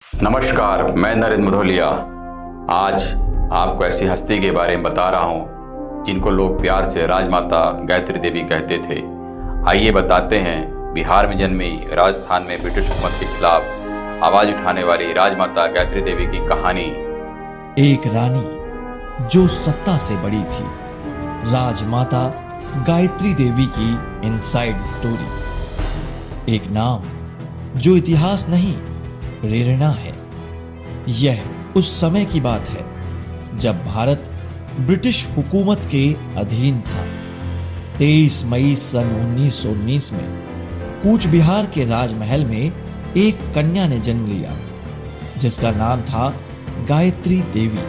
नमस्कार, मैं नरेंद्र मुधोलिया। आज आपको ऐसी हस्ती के बारे में बता रहा हूँ जिनको लोग प्यार से राजमाता गायत्री देवी कहते थे। आइए बताते हैं बिहार में जन्मी, राजस्थान में ब्रिटिश हुकूमत के खिलाफ आवाज उठाने वाली राजमाता गायत्री देवी की कहानी। एक रानी जो सत्ता से बड़ी थी, राजमाता गायत्री देवी की इनसाइड स्टोरी। एक नाम जो इतिहास नहीं, प्रेरणा है। यह उस समय की बात है जब भारत ब्रिटिश हुकूमत के अधीन था। 23 मई सन 1919 में कूच बिहार के राजमहल में एक कन्या ने जन्म लिया जिसका नाम था गायत्री देवी।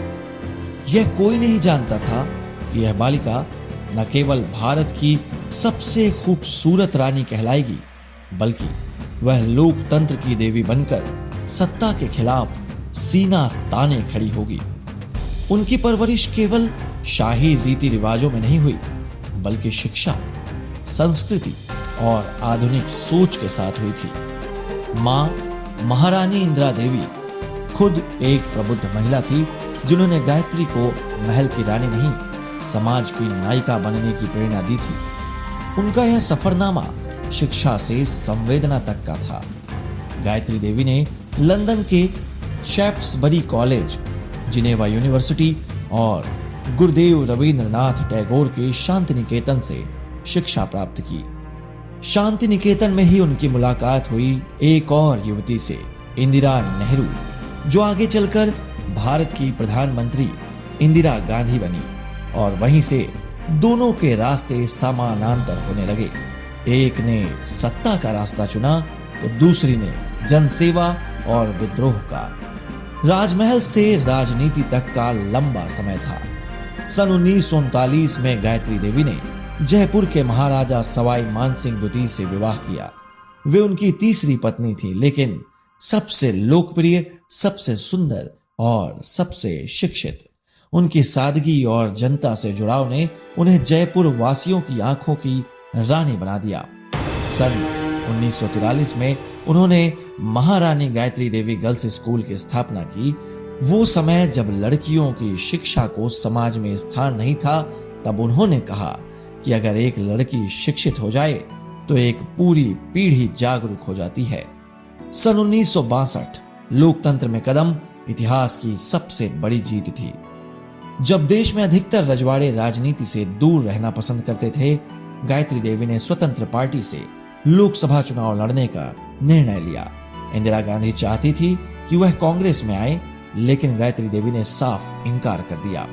यह कोई नहीं जानता था कि यह बालिका न केवल भारत की सबसे खूबसूरत रानी कहलाएगी, बल्कि वह लोकतंत्र की देवी बनकर सत्ता के खिलाफ सीना ताने खड़ी होगी। उनकी परवरिश केवल शाही रीति रिवाजों में नहीं हुई, बल्कि शिक्षा, संस्कृति और आधुनिक सोच के साथ हुई थी। मां महारानी इंदिरा देवी खुद एक प्रबुद्ध महिला थी जिन्होंने गायत्री को महल की रानी नहीं, समाज की नायिका बनने की प्रेरणा दी थी। उनका यह सफरनामा शिक्षा से संवेदना तक का था। गायत्री देवी ने लंदन के शैफ्ट्सबरी कॉलेज, जिनेवा यूनिवर्सिटी और गुरुदेव रविंद्रनाथ टैगोर के शांति निकेतन से शिक्षा प्राप्त की। शांति निकेतन में ही उनकी मुलाकात हुई एक और युवती से, इंदिरा नेहरू, जो आगे चलकर भारत की प्रधानमंत्री इंदिरा गांधी बनी। और वहीं से दोनों के रास्ते समानांतर होने लगे। एक ने सत्ता का रास्ता चुना तो दूसरी ने जनसेवा और विद्रोह का। राजमहल से राजनीति तक का लंबा समय था। सन 1939 में गायत्री देवी ने जयपुर के महाराजा सवाई मानसिंह द्वितीय से विवाह किया। वे उनकी तीसरी पत्नी थी, लेकिन सबसे लोकप्रिय, सबसे सुंदर और सबसे शिक्षित। उनकी सादगी और जनता से जुड़ाव ने उन्हें जयपुर वासियों की आंखों की रानी बना दिया। सन 1943 में उन्होंने महारानी गायत्री देवी गर्ल्स स्कूल की स्थापना की। वो समय जब लड़कियों की शिक्षा को समाज में स्थान नहीं था, तब उन्होंने कहा कि अगर एक लड़की शिक्षित हो जाए तो एक पूरी पीढ़ी जागरूक हो जाती है। सन 1962 लोकतंत्र में कदम इतिहास की सबसे बड़ी जीत थी। जब देश में अधिकतर रजवाड़े राजनीति से दूर रहना पसंद करते थे, गायत्री देवी ने स्वतंत्र पार्टी से लोकसभा चुनाव लड़ने का निर्णय लिया। इंदिरा गांधी चाहती थी कि वह कांग्रेस में आए, लेकिन गायत्री देवी ने साफ इनकार कर दिया।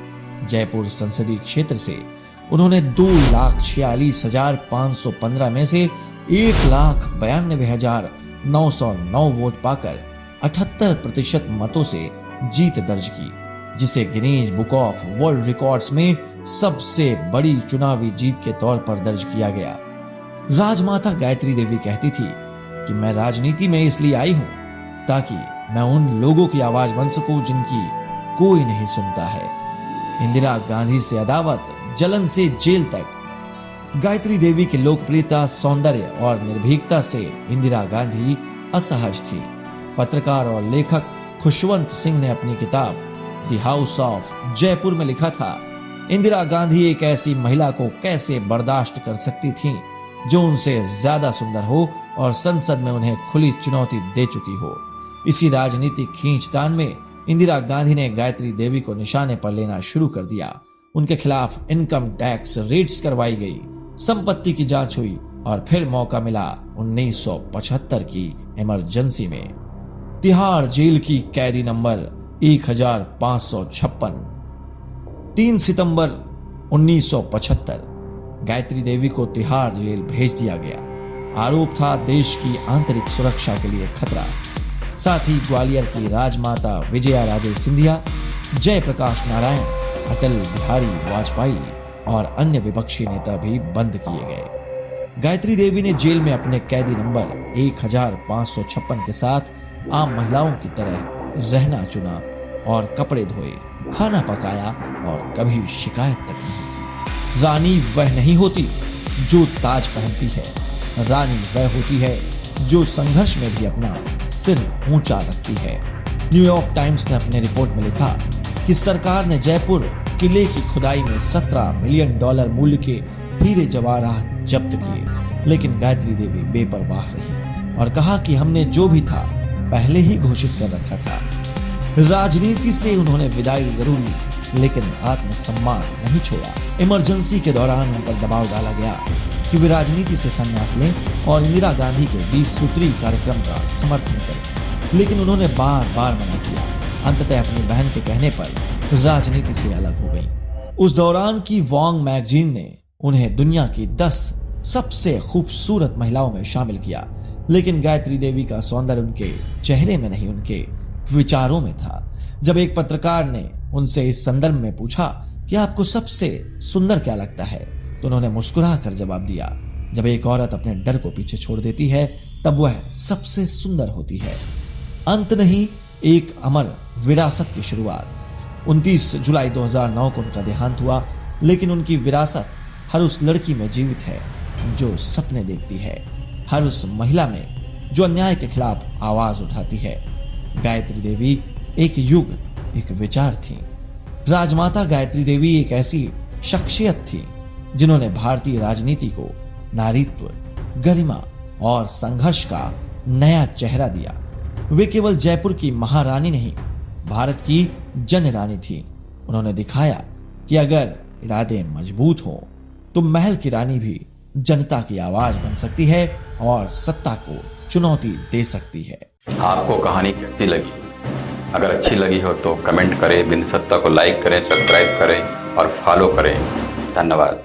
जयपुर संसदीय क्षेत्र से उन्होंने 2,46,515 में से 1,92,909 वोट पाकर 78% मतों से जीत दर्ज की, जिसे Guinness book of world records में सबसे बड़ी चुनावी जीत के तौर पर दर्ज किया गया। राजमाता गायत्री देवी कहती थी कि मैं राजनीति में इसलिए आई हूं ताकि मैं उन लोगों की आवाज बन सकूं जिनकी कोई नहीं सुनता है। इंदिरा गांधी से अदावत, जलन से जेल तक। गायत्री देवी की लोकप्रियता, सौंदर्य और निर्भीकता से इंदिरा गांधी असहज थी। पत्रकार और लेखक खुशवंत सिंह ने अपनी किताब द हाउस ऑफ जयपुर में लिखा था, इंदिरा गांधी एक ऐसी महिला को कैसे बर्दाश्त कर सकती थीं जो उनसे ज्यादा सुंदर हो और संसद में उन्हें खुली चुनौती दे चुकी हो। इसी राजनीतिक खींचतान में इंदिरा गांधी ने गायत्री देवी को निशाने पर लेना शुरू कर दिया। उनके खिलाफ इनकम टैक्स रेड्स करवाई गई, संपत्ति की जांच हुई और फिर मौका मिला 1975 की इमरजेंसी में। तिहाड़ जेल की कैदी नंबर 1556। 3 सितंबर 1975 गायत्री देवी को तिहाड़ जेल भेज दिया गया। आरोप था देश की आंतरिक सुरक्षा के लिए खतरा। साथ ही ग्वालियर की राजमाता विजया राजे सिंधिया, जयप्रकाश नारायण, अटल बिहारी वाजपेयी और अन्य विपक्षी नेता भी बंद किए गए। गायत्री देवी ने जेल में अपने कैदी नंबर 1556 के साथ आम महिलाओं की तरह रहना चुना और कपड़े धोए, खाना पकाया और कभी शिकायत तक नहीं। रानी वह नहीं होती जो ताज पहनती है, रानी वह होती है जो संघर्ष में भी अपना सिर ऊंचा रखती है। न्यूयॉर्क टाइम्स ने अपने रिपोर्ट में लिखा कि सरकार ने जयपुर किले की खुदाई में $17 मिलियन मूल्य के हीरे जवाहरात जब्त किए, लेकिन गायत्री देवी बेपरवाह रही और कहा कि हमने जो भी था पहले ही घोषित कर रखा था। राजनीति से उन्होंने विदाई जरूर ली, लेकिन आत्मसम्मान नहीं छोड़ा। इमरजेंसी के दौरान उन पर दबाव डाला गया कि वे राजनीति से संन्यास लें और इंदिरा गांधी के 20 सूत्री कार्यक्रम का समर्थन करें, लेकिन उन्होंने बार बार मना किया। अंततः अपनी बहन के कहने पर राजनीति से अलग हो गई। उस दौरान की वॉन्ग मैगजीन ने उन्हें दुनिया की 10 सबसे खूबसूरत महिलाओं में शामिल किया, लेकिन गायत्री देवी का सौंदर्य उनके चेहरे में नहीं, उनके विचारों में था। जब एक पत्रकार ने उनसे इस संदर्भ में पूछा कि आपको सबसे सुंदर क्या लगता है, तो उन्होंने मुस्कुरा कर जवाब दिया, जब एक औरत अपने डर को पीछे छोड़ देती है तब वह सबसे सुंदर होती है। अंत नहीं, एक अमर विरासत की शुरुआत। 29 जुलाई 2009 को उनका देहांत हुआ, लेकिन उनकी विरासत हर उस लड़की में जीवित है जो सपने देखती है, हर उस महिला में जो अन्याय के खिलाफ आवाज उठाती है। गायत्री देवी एक युग, एक विचार थी। राजमाता गायत्री देवी एक ऐसी शख्सियत थी जिन्होंने भारतीय राजनीति को नारीत्व, गरिमा और संघर्ष का नया चेहरा दिया। वे केवल जयपुर की महारानी नहीं, भारत की जनरानी थी। उन्होंने दिखाया कि अगर इरादे मजबूत हों तो महल की रानी भी जनता की आवाज बन सकती है और सत्ता को चुनौती दे सकती है। आपको कहानी कैसी लगी? अगर अच्छी लगी हो तो कमेंट करें, बिंद सत्ता को लाइक करें, सब्सक्राइब करें और फॉलो करें। धन्यवाद।